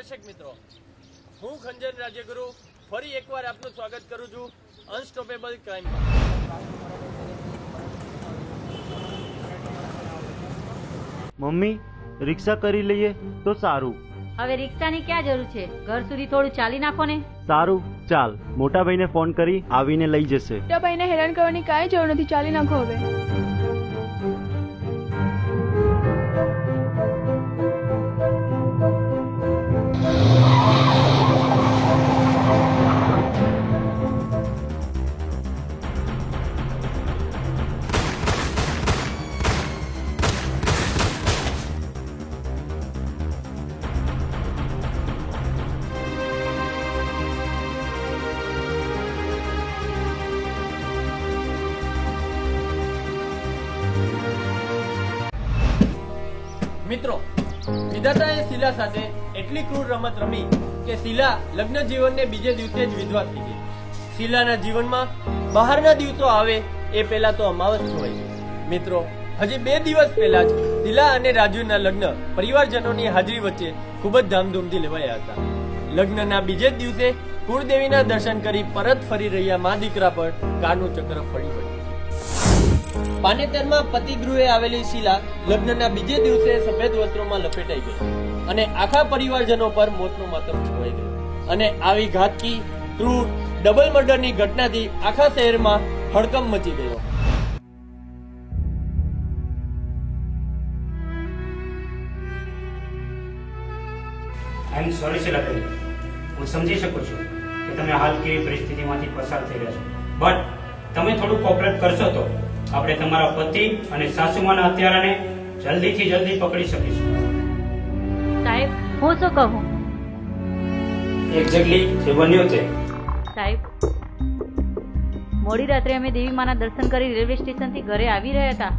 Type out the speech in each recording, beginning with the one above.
દર્શક મિત્રો, હું ખંજન રાજ્યગુરુ ફરી એકવાર આપનું સ્વાગત કરું છું અનસ્ટોપેબલ ક્રાઇમમાં। મમ્મી, રિક્ષા કરી લઈએ તો સારું। હવે રિક્ષાની ક્યાં જરૂર છે? ઘર સુધી થોડું ચાલી નાખો ને। સારું, ચાલ। મોટા ભાઈને ફોન કરી આવીને લઈ જશે। મોટા ભાઈને હેરાન કરવાની કાંઈ જરૂર નથી, ચાલી નાખો હવે। મિત્રો, વિધાતાએ શીલા સાથે એટલી ક્રૂર રમત રમી કે શીલા લગ્ન જીવનને બીજે દિવસે જ વિધવા થઈ ગઈ। શીલાના જીવનમાં બહારના દિવસો આવે એ પહેલા તો અમાવસ છવાઈ ગઈ। મિત્રો, હજી 2 દિવસ પહેલા જ શીલા અને રાજુના લગ્ન પરિવારજનોની હાજરી વચ્ચે ખૂબ જ ધામધૂમથી લેવાયા હતા। લગ્નના બીજે જ દિવસે કુળદેવીના દર્શન કરી પરત ફરી રહ્યા મા દીકરા પર કાળનું ચક્ર ફરી વળ્યું। પાનેતરમાં પતિગૃહે આવેલી શીલા લગ્નના બીજે દિવસે સફેદ વસ્ત્રોમાં લપેટાઈ ગઈ અને આખા પરિવારજનો પર મોતનો માતમ છવાઈ ગયો। અને આવી ઘાતકી ક્રૂર ડબલ મર્ડરની ઘટનાથી આખા શહેરમાં હડકંપ મચી ગયો। આઈ એમ સોરી શીલાબેન, હું સમજી શકું છું કે તમે હાલ કેવી પરિસ્થિતિમાંથી પસાર થઈ રહ્યા છો, બટ તમે થોડું કોઓપરેટ કરશો તો આપણે તમારા પતિ અને સાસુમાના હત્યારાને જલ્દીથી જલ્દી પકડી શકીશું। સાહેબ, હું શું કહું? એક્ઝેક્ટલી જે બન્યું તે। સાહેબ, મોડી રાત્રે અમે દેવી માના દર્શન કરી રેલવે સ્ટેશનથી ઘરે આવી રહ્યા હતા।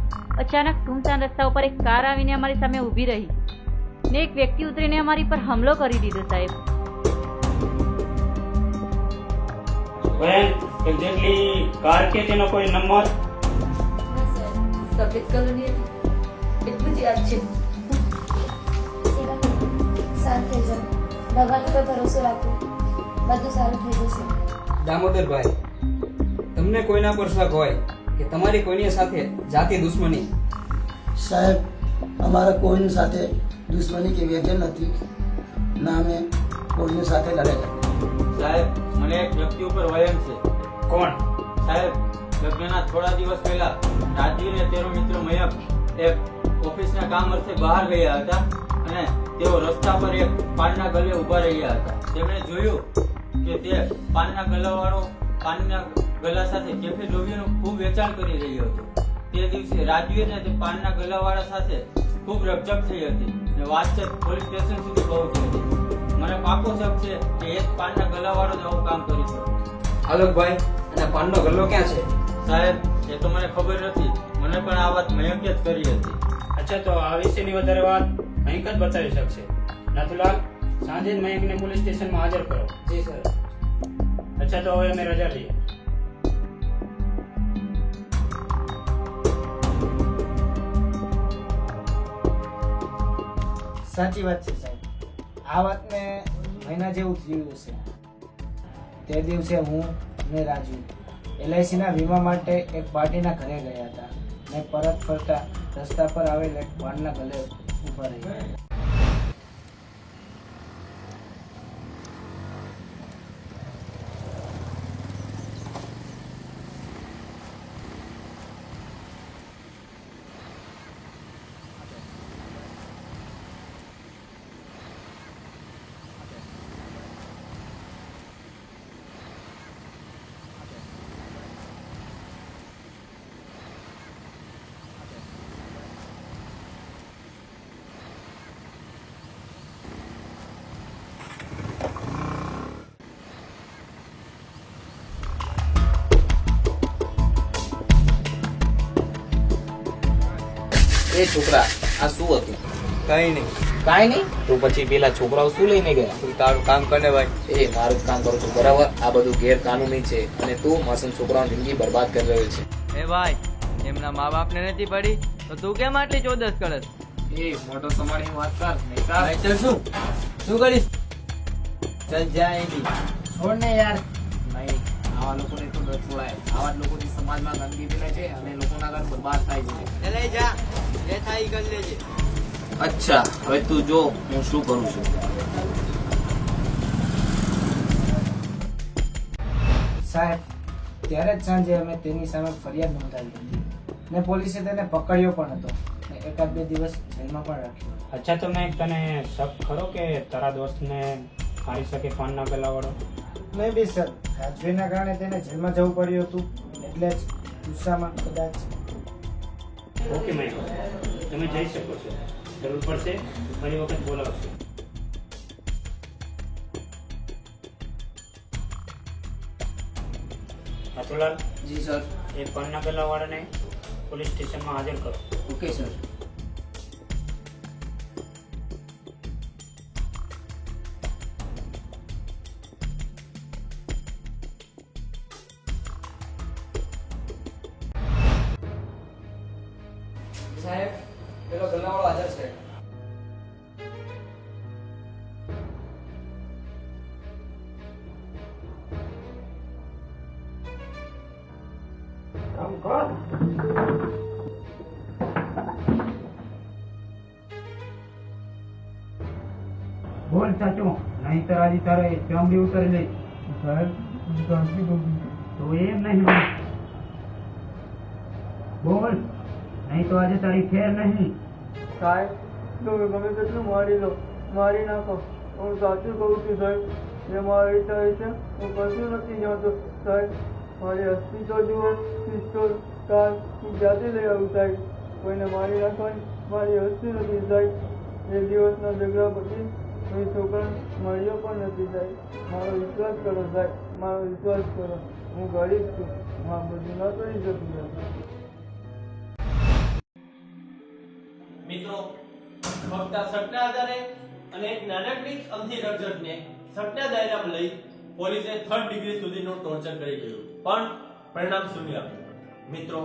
અચાનક સુમસાન રસ્તા ઉપર એક કાર આવીને અમારી સામે ઊભી રહી ને એક વ્યક્તિ ઉતરીને અમારી પર હુમલો કરી દીધો। સાહેબ, બેન, એક્ઝેક્ટલી કાર કે તેનો કોઈ નંબર? સફેદ કલરની એટલું જ યાદ છે। શાંત થઈ જાઓ, ભગવાન પર ભરોસો રાખો, બધું સારું થઈ જશે। દામોદરભાઈ, તમને કોઈના પર શક હોય કે તમારી કોઈની સાથે જાતિ દુશ્મની? સાહેબ, અમારા કોઈની સાથે દુશ્મની કે વ્યજન નથી, ના અમે કોઈની સાથે લડેલા। સાહેબ, મને એક વ્યક્તિ ઉપર વલણ છે। કોણ? સાહેબ, લગ્નના થોડા દિવસ પહેલા રાજવી અને તેનો મિત્ર મયંક એક ઓફિસના કામ અર્થે બહાર ગયા હતા અને તેઓ રસ્તા પર એક પાનના ગલે ઉભા રહ્યા હતા। તેમણે જોયું કે તે પાનના ગલા સાથે કેફે લોબીનું ખૂબ વેચાણ કરી રહ્યો હતો। તે દિવસે રાજવીને તે પાનના ગલાવાળા સાથે ખૂબ રકઝક થઈ હતી અને વાતચીત પોલીસ સ્ટેશન સુધી પહોંચી હતી। મને પાકો શક છે કે એ જ પાનના ગલાવાળો જ આવું કામ કરી શકે। આલોકભાઈ, અને પાનનો ગલ્લો ક્યાં છે? સાહેબ, એ તો મને ખબર નથી, મને પણ આ વાત મયંકે જ કરી હતી। અચ્છા, તો આ વિશેની વધારે વાત મયંક જ બતાવી શકશે। નાથુલાલ, સાંજે જ મયંકને પોલીસ સ્ટેશનમાં હાજર કરો। જી સર। અચ્છા, તો હવે અમે રજા લઈએ। સાચી વાત છે સાહેબ, આ વાતને મહિના જેવું થયું હશે। તે દિવસે હું અને રાજુ LICના વીમા માટે એક પાર્ટીના ઘરે ગયા હતા ને પરત ફરતા રસ્તા પર આવેલ એક પાનના ગલે ઉભા રહ્યા। એ છોકરા, આ શું હતું? કઈ નહીં। કાંઈ નહીં? તો પછી પેલા છોકરાઓ શું લઈને ગયા? તું તારું કામ કરે ભાઈ। એ મારું જ કામ કરું છું, બરાબર? આ બધું ગેરકાનૂની છે અને તું માસૂમ છોકરાઓની જિંદગી બરબાદ કરી રહ્યો છે। એ ભાઈ, એમના મા બાપને નથી પડી તો તું કેમ આટલી ચોદસ કરસ? એ મોટો સમાણી વાત કર, નહીં શું શું કરીશ? ચલ જાય એથી. છોડ ને યાર. નહીં, આવા લોકોને તો ન છોડાય. આવા જ લોકોથી સમાજમાં ગંદકી ફેલાય છે અને લોકોના ઘર બરબાદ થાય છે. લઈ જા, જે થાય ઈ કરી લેજે. અચ્છા, હવે તું જો હું શું કરું છું. સાહેબ, ત્યારે જ સાંજે અમે તેની સામે ફરિયાદ નોંધાવી હતી ને પોલીસે તેને પકડ્યો પણ હતો ને એકાદ બે દિવસ જેલમાં પણ રાખ્યો. અચ્છા, તો મેં તને શક ખરો કે તારા દોસ્તને મારી શકે પાનના ગલાવાળો? નહીં બી સર, રાજવીના કારણે તેને જેલમાં જવું પડ્યું હતું એટલે જ ગુસ્સામાં કદાચ. ઓકે મહેક, તમે જઈ શકો છો. જરૂર પડશે ફરી વખત બોલાવશો. નાથુલાલ, જી સર. એ પાનના ગલાવાળાને પોલીસ સ્ટેશનમાં હાજર કરો. Okay sir. સાહેબ, પેલો ગલ્લાવાળો હાજર છે. બોલ સાચું, નહીં તો આજે તારે ચામડી ઉતારી લઈ. સાહેબ, તો એમ નહીં બોલ, નહીં તો આજે તારી ખેર નહીં. સાહેબ, તમે ગમે તેટલું મારી લો, મારી નાખો, હું સાચું કહું છું સાહેબ. જે મારી થાય છે હું કશું નથી જાણતો સાહેબ. મારી હસ્તી તો જુઓ, પિસ્તોલ, કાર હું જાતે લઈ આવું સાહેબ. કોઈને મારી નાખવાની મારી હસ્તી નથી સાહેબ. એ દિવસના ઝઘડા પછી કોઈ છોકરા મળ્યો પણ નથી સાહેબ. મારો વિશ્વાસ કરો સાહેબ, મારો વિશ્વાસ કરો. હું ગરીબ છું, હું આ બધું ન કરી શકું. મિત્રો, ફક્ત સટના આધારે અને એક નાનકડી અમથી રકઝકને સટના દાયરામાં લઈ પોલીસે 3rd ડિગ્રી સુધીનું ટોર્ચર કરી ગયું, પણ પરિણામ શૂન્ય આવ્યું. મિત્રો,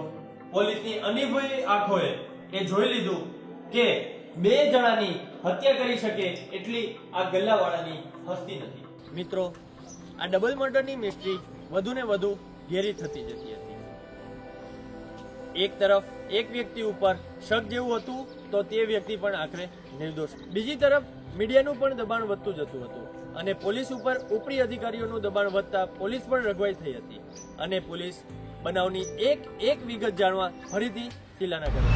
પોલીસની અનિભવી આંખોએ એ જોઈ લીધું કે 2 જણાની હત્યા કરી શકે એટલી આ ગલ્લાવાળાની હસ્તી નથી. મિત્રો, આ ડબલ મર્ડરની મિસ્ટ્રી વધુ ને વધુ ઘેરી થતી જતી હતી. એક તરફ એક વ્યક્તિ ઉપર શક જેવું હતું તો તે વ્યક્તિ પણ આખરે નિર્દોષ. બીજી તરફ મીડિયાનું પણ દબાણ વધતું જતું હતું અને પોલીસ ઉપર ઉપરી અધિકારીઓનું દબાણ વધતા પોલીસ પણ રઘવાઈ થઈ હતી અને પોલીસ બનાવની એક વિગત જાણવા ફરીથી શીલાના ઘરે.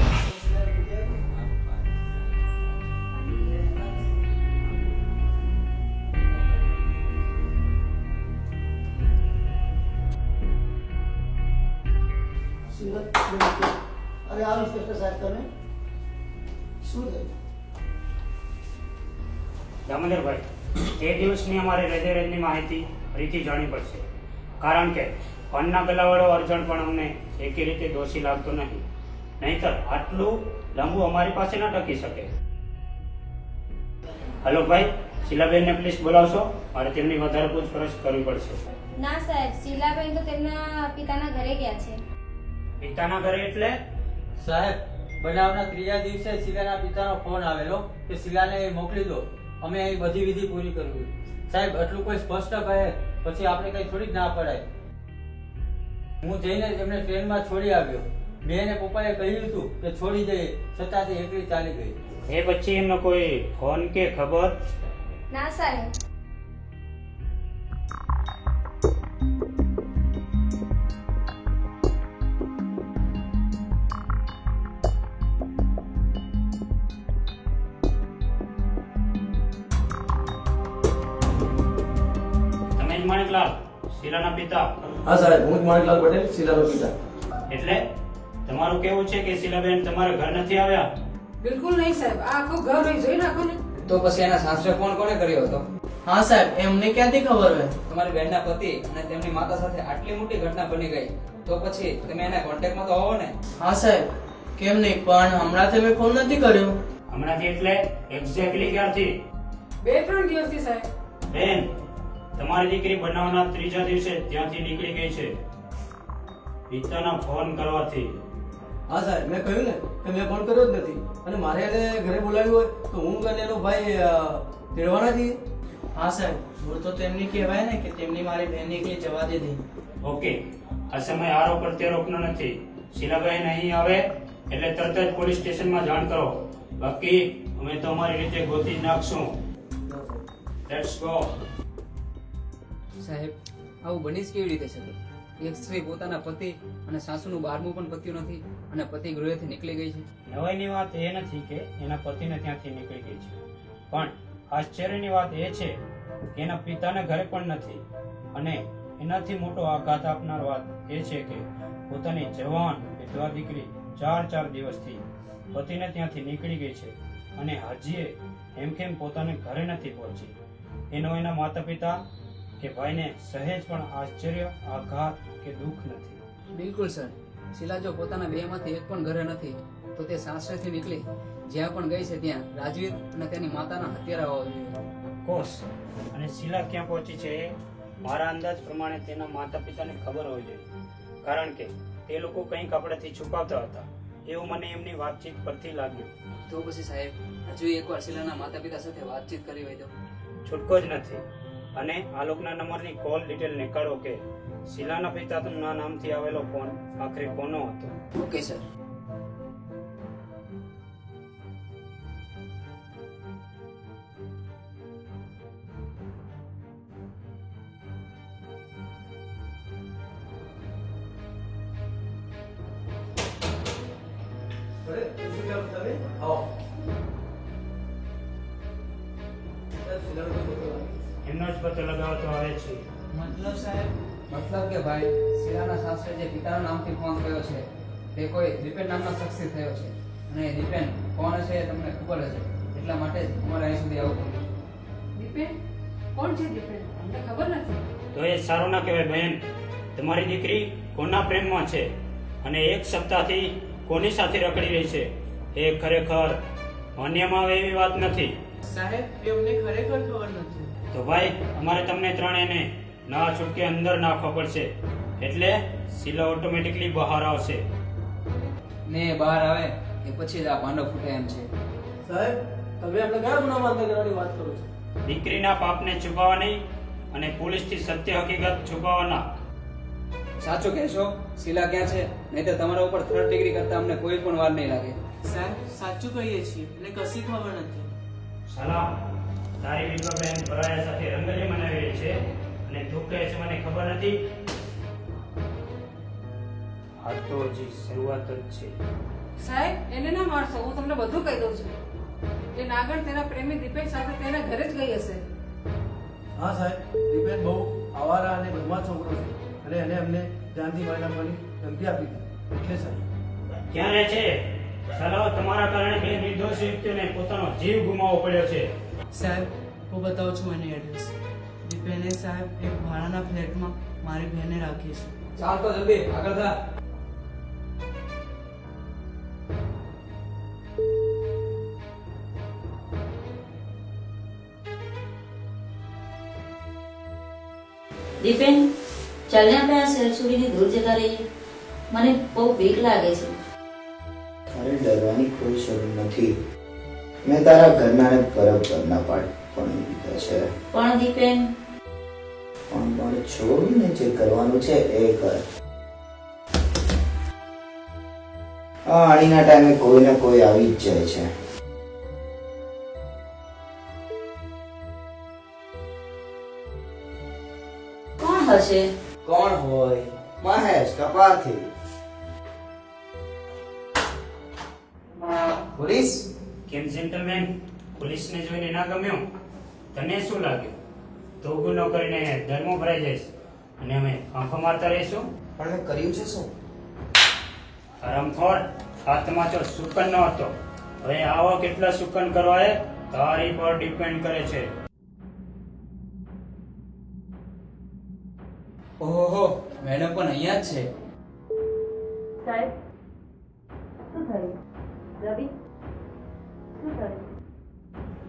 અરે આવ ઇન્સ્પેક્ટર સાહેબ, તમે શું થયું? દામોદરભાઈ, તે દિવસની અમારે હૃદયની માહિતી ફરીથી જાણવી પડશે, કારણ કે પાનના ગલાવાળો અર્જણ પણ અમને એકી રીતે દોષી લાગતો નહીં. નહીંતર આટલું લાંબુ અમારી પાસે ન ટકી શકે. હલો ભાઈ, શીલાબેનને પ્લીઝ બોલાવશો, મારે તેમની વધારે પૂછપરછ કરવી પડશે. ના સાહેબ, શીલાબેન તો તેમના પિતાના ઘરે ગયા છે. પિતાના ઘરે એટલે? સાહેબ, બનાવના 3જા દિવસે શીલાના પિતાનો ફોન આવેલો કે શીલાને મોકલી દો, અમે અહીં બધી વિધિ પૂરી કરવી. સાહેબ, આટલું કોઈ સ્પષ્ટ કહે પછી આપણે કઈ થોડી જ ના પડાય. હું જઈને એમને ટ્રેનમાં છોડી આવ્યો. મેં અને પપ્પાએ કહ્યું હતું કે છોડી જઈએ, છતાં તે એકલી ચાલી ગઈ. એ પછી એમનો કોઈ ફોન કે ખબર? ના સાહેબ. માણેકલાલ, શીલાના પિતા? હા સાહેબ, હું જ માણેકલાલ પટેલ, શીલાનો પિતા. એટલે તમારું કેવું છે કે શીલાબેન તમારા ઘર નથી આવ્યા? બિલકુલ નહીં સાહેબ, આ આખું ઘર જોઈ નાખો ને. તો પછી એના સાસરે ફોન કોને કર્યો હતો? હા સાહેબ, એમને ક્યાંથી ખબર હોય? તમારી બહેનના પતિ અને તેમની માતા સાથે આટલી મોટી ઘટના બની ગઈ તો પછી તમે એના કોન્ટેક્ટમાં તો આવો ને. હા સાહેબ, કેમ નહીં, પણ હમણાંથી મેં ફોન નથી કર્યો. હમણાંથી એટલે એક્ઝેક્ટલી ક્યારથી? 2-3 દિવસથી સાહેબ. બેન, તમારી દીકરી બનાવના 3જા દિવસે ત્યાંથી નીકળી ગઈ છે પિતાના ફોન કરવાથી. હા સાહેબ, મેં કહ્યું ને કે મેં ફોન કર્યો જ નથી અને મારે એને ઘરે બોલાવ્યું હોય તો હું અને એનો ભાઈ તેડવાના છીએ. હા સાહેબ, ભૂલ તો તેમની કહેવાય ને કે તેમની મારી બહેનને એકલી જવા દીધી. ઓકે, આ સમય આરોપ પ્રત્યારોપનો નથી. શીલાબેન અહીં આવે એટલે તરત જ પોલીસ સ્ટેશનમાં જાણ કરો. બાકી અમે તો અમારી રીતે ગોતી જ નાખશું. Let's go. સાહેબ, આવું બની જ કેવી રીતે શકે? એક સ્ત્રી પોતાના પતિ અને સાસુનું 12મું પણ પત્યું નથી અને પતિ ગૃહેથી નીકળી ગઈ છે. નવાઈની વાત એ નથી કે એના પતિને ત્યાંથી નીકળી ગઈ છે, પણ આશ્ચર્યની વાત એ છે કે એના પિતાને ઘરે પણ નથી. અને એનાથી મોટો આઘાત આપનાર વાત એ છે કે પોતાની જવાન વિધવા દીકરી 4 દિવસથી પતિને ત્યાંથી નીકળી ગઈ છે અને હજીએ એમકેમ પોતાને ઘરે નથી પહોંચી. એનો એના માતા પિતા કે ભાઈને સહેજ પણ આશ્ચર્ય, આઘાત કે દુઃખ નથી. બિલકુલ સર. શીલા જો પોતાના બેમાંથી એક પણ ઘરે નથી તો તે સાસરેથી નીકળી જ્યાં પણ ગઈ છે ત્યાં રાજવીર અને તેની માતાના હત્યારા હોવા જોઈએ. કોસ અને શીલા ક્યાં પહોંચી છે એ મારા અંદાજ પ્રમાણે તેના માતા પિતાને ખબર હોવી જોઈએ, કારણ કે તે લોકો કંઈક આપણાથી છુપાવતા હતા એવું મને એમની વાતચીત પરથી લાગ્યું. તો પછી સાહેબ, હજુ એકવાર શીલાના માતા પિતા સાથે વાતચીત કરી હોય તો? છૂટકો જ નથી. અને આ લોકોના નંબરની કોલ ડિટેલ નીકાળો કે શીલાના પિતાના નામથી આવેલો ફોન આખરે કોનો હતો. Okay sir. એમનો જ પતો લગાવતો આવે છે. મતલબ સાહેબ? મતલબ કે ભાઈ, શીલાના સાસરે જે પિતાના નામથી ફોન થયો છે તે કોઈ દીપેન નામના શખ્સથી થયો છે અને દીપેન કોણ છે એ તમને ખબર હશે, એટલા માટે જ અમારે અહીં સુધી આવવું પડ્યું. દીપેન? કોણ છે દીપેન? અમને ખબર નથી. તો એ સારું ના કહેવાય બહેન. તમારી દીકરી કોના પ્રેમમાં છે અને 1 સપ્તાહથી કોની સાથે રખડી રહી છે એ ખરેખર માન્યમાં આવે એવી વાત નથી. સાહેબ, એ અમને ખરેખર ખબર નથી. તો ભાઈ, અમારે તમને ત્રણેયને ના છૂટકે અંદર નાખવા પડશે, એટલે શીલા ઓટોમેટિકલી બહાર આવશે. ને બહાર આવે એ પછી જ આ પાંડવ ફૂટે એમ છે. સાહેબ, તમે આપણે કયા ગુનામાં અંત કરવાની વાત કરો છો? દીકરીના પાપને છુપાવવાની અને પોલીસથી સત્ય હકીકત છુપાવવાના. સાચું કહેશો? શીલા ક્યાં છે? નહીં તો તમારા ઉપર 3rd ડિગ્રી કરતા અમને કોઈ પણ વાર નહીં લાગે. સાહેબ, સાચું કહીએ છીએ, એટલે કશી ખબર નથી. સલામ. તારી વિધવા બહેન પરાયા સાથે રંગલી મનાવી રહી છે અને તું કહે છે મને ખબર નથી. આ તો હજી શરૂઆત જ છે. સાહેબ, એને ના મારશો. હું તમને બધું કહી દઉં છું. એ નાગર તેના પ્રેમી દીપેન સાથે તેના ઘરે જ ગઈ હશે. હા સાહેબ, દીપેન બહુ આવારા અને બદમાશ છોકરો છે અને એને અમને જાનથી મારી નાખવાની ધમકી આપી હતી. એટલે સાહેબ ક્યાં રહે છે? સલાહ, તમારા કારણે 2 નિર્દોષ વ્યક્તિઓને પોતાનો જીવ ગુમાવવો પડ્યો છે. સાહેબ, હું બતાવું છું એની એડ્રેસ. દીપેને સાહેબ એક ભાડાના ફ્લેટમાં મારી બહેને રાખી છે. ચાલ તો જલ્દી આગળ થા. દીપેન, ચાલને આપણે આ શહેર છોડીને દૂર જતા રહીએ. મને બહુ બીક લાગે છે. અરે, ડરવાની કોઈ જરૂર નથી. મેં તારા ઘરનાને બરાબરના પાઠ પણ દીધા છે. પણ દીપેન, પણ છોડીને જે કરવાનું છે એ કર. આ આણીના ટાઈમે કોઈ ને કોઈ આવી જ જાય છે. કોણ હશે? કોણ હોય? મહેશ કપારથી. પોલીસ? કેમ જેન્ટલમેન, પોલીસને જોઈને ના ગમ્યું? તને શું લાગ્યું? તો ગુનો કરીને ધર્મો ભરાઈ જઈશ અને અમે આંખો મારતા રહીશું? પણ મેં કર્યું છે શું? હરામખોર, આ તમાચો સુકન નો હતો. હવે આવો કેટલા સુકન કરવા એ તારી પર ડિપેન્ડ કરે છે. ઓહો, મેડમ પણ અહીંયા જ છે. સાહેબ, શું થયું? રવિ, શું થયું?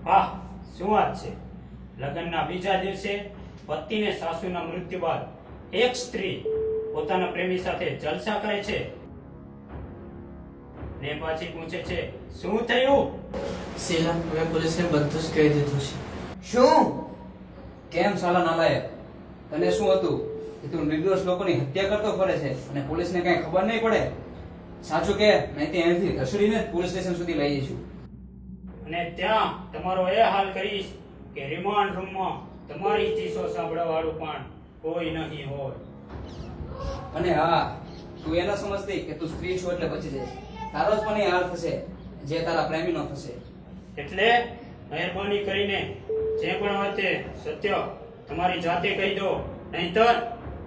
હા, શું વાત છે? લગ્નના બીજા દિવસે પતિને સાસુના મૃત્યુ બાદ એક સ્ત્રી પોતાના પ્રેમી સાથે જલસા કરે છે ને પાછી પૂછે છે શું થયું? શીલા, મેં પોલીસને બધું જ કહી દીધું છે. શું? કેમ સાલા નાલાયક? તને શું હતું કે તું નિર્દોષ લોકોની હત્યા કરતો ફરે છે અને પોલીસને કઈ ખબર નહીં પડે? સાચું કે નહીં તે અહીંથી ધસડીને પોલીસ સ્ટેશન સુધી લઈ જઈશું. અને ત્યાં તમારો એ હાલ કરીશ કે રિમાન્ડ રૂમમાં તમારી ચીસો સાંભળવા વાળું પણ કોઈ નહીં હોય. અને હા, તું એ ન સમજતી કે તું સ્ત્રી છો એટલે બચી જઈશ. તારો જ પણ એ હાલ થશે જે તારા પ્રેમીનો થશે. એટલે મહેરબાની કરીને જે પણ હોય તે સત્ય તમારી જાતે કહી દો, નહીંતર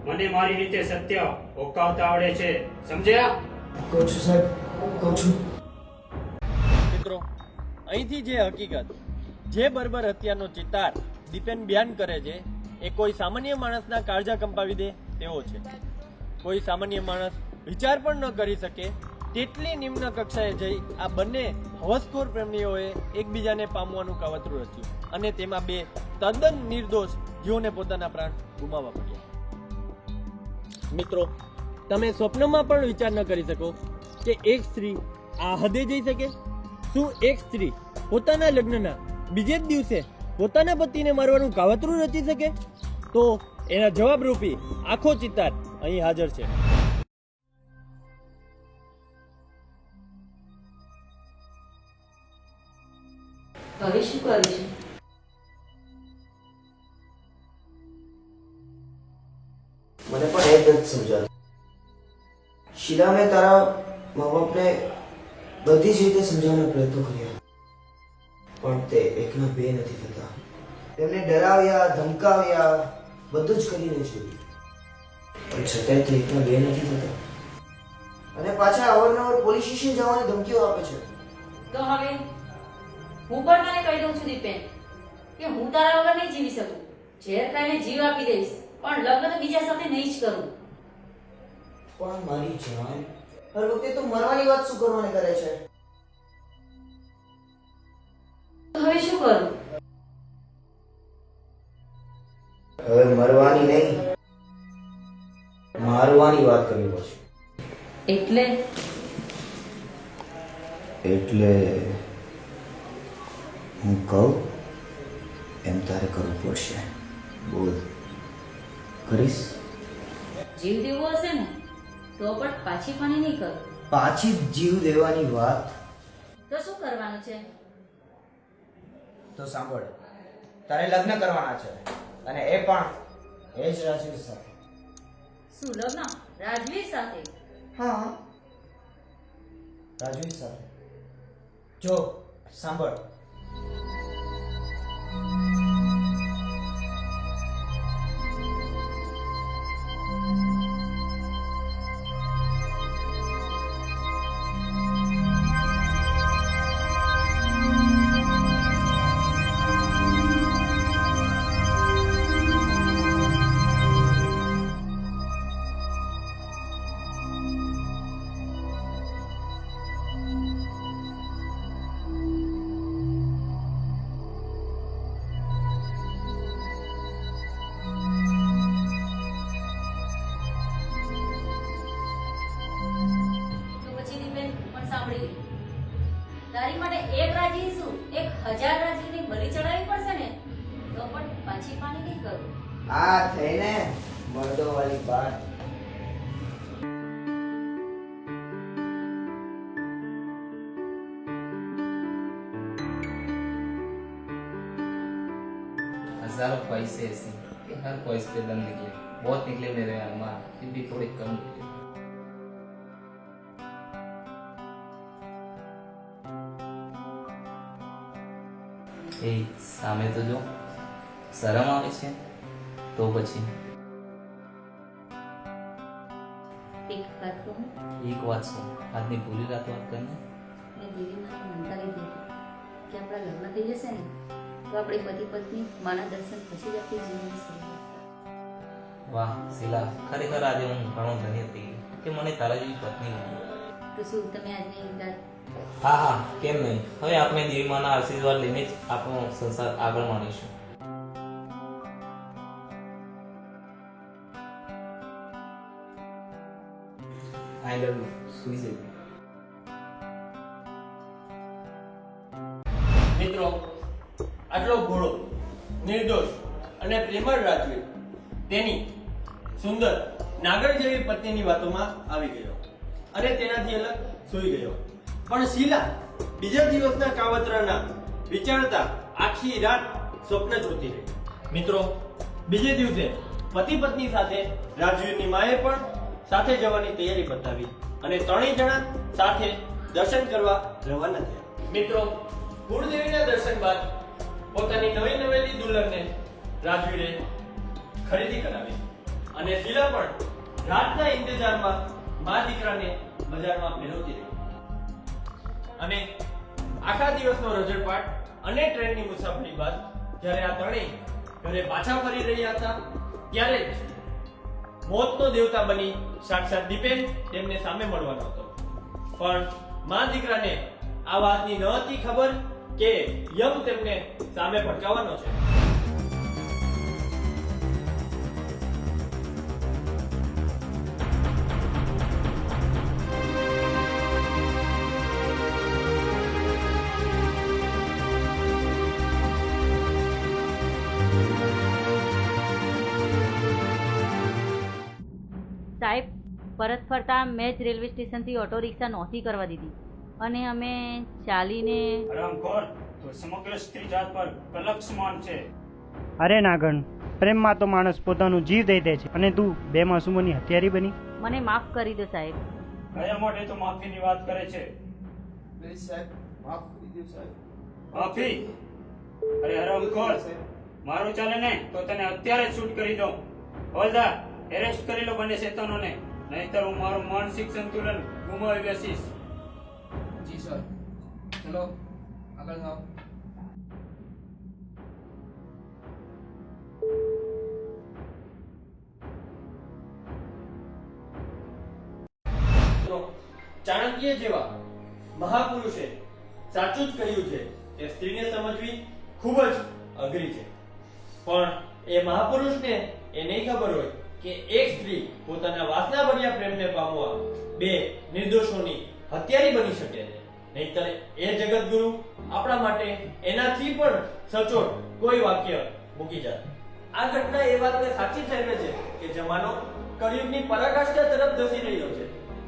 મને મારી રીતે સત્ય ઓકાવતા આવડે છે, સમજ્યા? કહું છું સાહેબ, કહું છું. મિત્રો, અહીંથી જે હકીકત, જે બર્બર હત્યાનો ચિતાર દીપેન બયાન કરે છે એ કોઈ સામાન્ય માણસના કાળજા કંપાવી દે તેવો છે. કોઈ સામાન્ય માણસ વિચાર પણ ન કરી શકે તેટલી નિમ્ન કક્ષાએ જઈ આ બંને હવસખોર પ્રેમીઓએ એકબીજાને પામવાનું કાવતરું રચ્યું અને તેમાં બે તદ્દન નિર્દોષ જીવોને પોતાના પ્રાણ ગુમાવવા પડ્યા. મિત્રો, તમે સ્વપ્નમાં પણ વિચાર ન કરી શકો કે એક સ્ત્રી આ હદે જઈ શકે. શું એક સ્ત્રી પોતાના લગ્નના બીજે જ દિવસે પોતાના પતિને મારવાનું કાવતરું રચી શકે? તો એના જવાબરૂપી આખો ચિતાર અહીં હાજર છે. હવે શું કરીશું? મને પણ એ જ સમજાતું. શીલા, મેં તારા મા બાપને બધી જ રીતે સમજાવવાનો પ્રયત્ન કર્યા, પણ તે એકના બે નથી થતા. તેમને ડરાવ્યા, ધમકાવ્યા, બધું જ કરીને જોયું, પણ છતાંય તે એકના બે નથી થતા. અને પાછા અવારનવાર પોલીસ સ્ટેશન જવાની ધમકીઓ આપે છે. તો હવે હું પણ તને કહી દઉં છું દીપેન કે હું તારા વગર નહીં જીવી શકું. ઝેર ખાઈને જીવ આપી દઈશ, પણ લગ્ન તો બીજા સાથે નહીં જ કરું. પણ મારી જાન, હર વખતે તો મરવાની વાત શું કરવાને કરે છે? તો હવે શું કરું? હવે મરવાની નહીં, મારવાની વાત કરવી પડશે. એટલે હું કહું એમ તારે કરવું પડશે. બોલ, કરીશ? જીવ દેવો હશે ને તો પણ પાછી પાણી નહીં કરું. પાછી જીવ દેવાની વાત? તો શું કરવાનું છે? તો સાંભળ, તારે લગ્ન કરવાના છે, અને એ પણ એ જ રાજવીર સાથે. શું લગ્ન રાજવીર સાથે? હા, રાજવીર સાથે. જો સાંભળ, તારી માટે એક રાજી શું 1000 રાજીની બલી ચડાવી પડશે ને તો પણ પાછી પાણી નહીં કરું. આ થઈને મર્દો વાળી વાત. हजारों पैसे ऐसे कि हर कोई इस पे दम निकले, बहुत निकले मेरे अरमान, फिर भी थोड़े कम निकले. એ સામે તો જો શરમ આવે છે તો પછી એક વાત કહું? એક વાત શું? આજની પૂરી રાત વાત કરને. મેં દેવી મને મનતા લીધી કે આપણા લગ્ન થઈ જશે ને તો આપણે પતિ પત્ની માના દર્શન પછી જ આપણી જીવનની શરૂઆત. વાહ શીલા, ખરેખર આજે હું ઘણો ધન્ય થઈ ગયો કે મને તારા જેવી પત્ની મળી. તો શું તમે આજની એક રાત? હા હા, કેમ નહીં. હવે આપણે દેવી માના આશીર્વાદ લઈને જ આપણો સંસાર આગળ માણીશું. આઈ લવ યુ. સુઈ જઈએ. મિત્રો, આટલો ભોળો, નિર્દોષ અને પ્રેમળ રાજવીર તેની સુંદર નાગર જેવી પત્નીની વાતોમાં આવી ગયો અને તેનાથી અલગ સૂઈ ગયો. પણ શીલા બીજા દિવસના કાવતરાના વિચારતા આખી રાત સ્વપ્ન જોતી રહી. મિત્રો, બીજે દિવસે પતિ પત્ની સાથે રાજવીરની માએ પણ સાથે જવાની તૈયારી બતાવી અને ત્રણેય જણા સાથે દર્શન કરવા રવાના થયા. મિત્રો, કુળદેવીના દર્શન બાદ પોતાની નવી નવેલી દુલ્હનને રાજવીરે ખરીદી કરાવી અને શીલા પણ રાતના ઇંતજારમાં મા દીકરાને બજારમાં ફેરવતી રહી. અને આખા દિવસનો રજળપાટ અને ટ્રેનની મુસાફરી બાદ જ્યારે આ ત્રણેય ઘરે પાછા ફરી રહ્યા હતા ત્યારે જ મોતનો દેવતા બની સાક્ષાત દીપેન તેમને સામે મળવાનો હતો. પણ મા દીકરાને આ વાતની ન હતી ખબર કે યમ તેમને સામે ભટકાવવાનો છે. સાહેબ, પરત ફરતા મેં જ રેલવે સ્ટેશનથી ઓટો રિક્ષા નહોતી કરવા દીધી અને અમે ચાલીને હરામખોર, તો સમગ્ર સ્ત્રી જાત પર કલંક સમાન છે. અરે નાગણ, પ્રેમમાં તો માણસ પોતાનું જીવ દઈ દે છે અને તું બે માસૂમોની હત્યારી બની. મને માફ કરી દો સાહેબ. કયા મોઢે તો માફીની વાત કરે છે? પ્લીઝ સાહેબ, માફ કરી દો સાહેબ. માફી? અરે હરામખોર, મારું ચાલે ને તો તને અત્યારે જ શૂટ કરી દઉં. હવલદાર, એરેસ્ટ કરી લો બંને શેતાનોને, નહીંતર હું મારું માનસિક સંતુલન ગુમાવી બેસીશ. જી સર. ચલો આગળ થાવ. ચાણક્ય જેવા મહાપુરુષે સાચું જ કહ્યું છે કે સ્ત્રીને સમજવી ખૂબ જ અઘરી છે. પણ એ મહાપુરુષને એ નહીં ખબર હોય કે એક સ્ત્રી પોતાના વાસનાભર્યા પ્રેમને પામવા બે નિર્દોષોની હત્યારી બની શકે છે. નહીંતર એ જગતગુરુ આપણા માટે એનાથી પણ સચોટ કોઈ વાક્ય મૂકી જાય. આ ઘટના એ વાતને સાચી ઠેરવે છે કે જમાનો કળિયુગની પરાકાષ્ઠા તરફ ધસી રહ્યો છે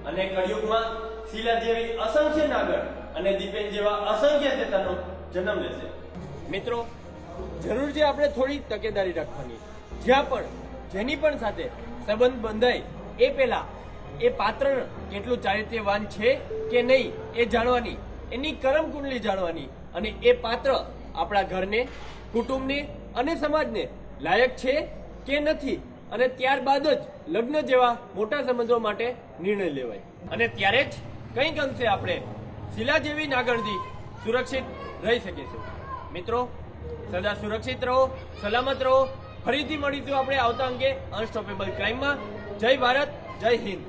અને કળિયુગમાં શીલા જેવી અસંખ્ય નાગર અને દીપેન જેવા અસંખ્ય ચેતનો જન્મ લેશે. મિત્રો, જરૂર છે આપણે થોડી તકેદારી રાખવાની. જ્યાં પણ જેની પણ સાથે સંબંધ બંધાય એ પહેલા એ પાત્ર કેટલું ચારિત્ર્યવાન છે કે નહીં એ જાણવાની, એની કરમ કુંડલી જાણવાની અને એ પાત્ર આપણા ઘરને, કુટુંબને અને સમાજને લાયક છે કે નથી અને ત્યારબાદ જ લગ્ન જેવા મોટા સંબંધો માટે નિર્ણય લેવાય. અને ત્યારે જ કંઈક અંશે આપણે શીલા જેવી નાગણથી સુરક્ષિત રહી શકીશું. મિત્રો, સદા સુરક્ષિત રહો, સલામત રહો. ફરીથી મળીશું આપણે આવતા અંગે અનસ્ટોપેબલ ક્રાઇમમાં. જય ભારત, જય હિન્દ.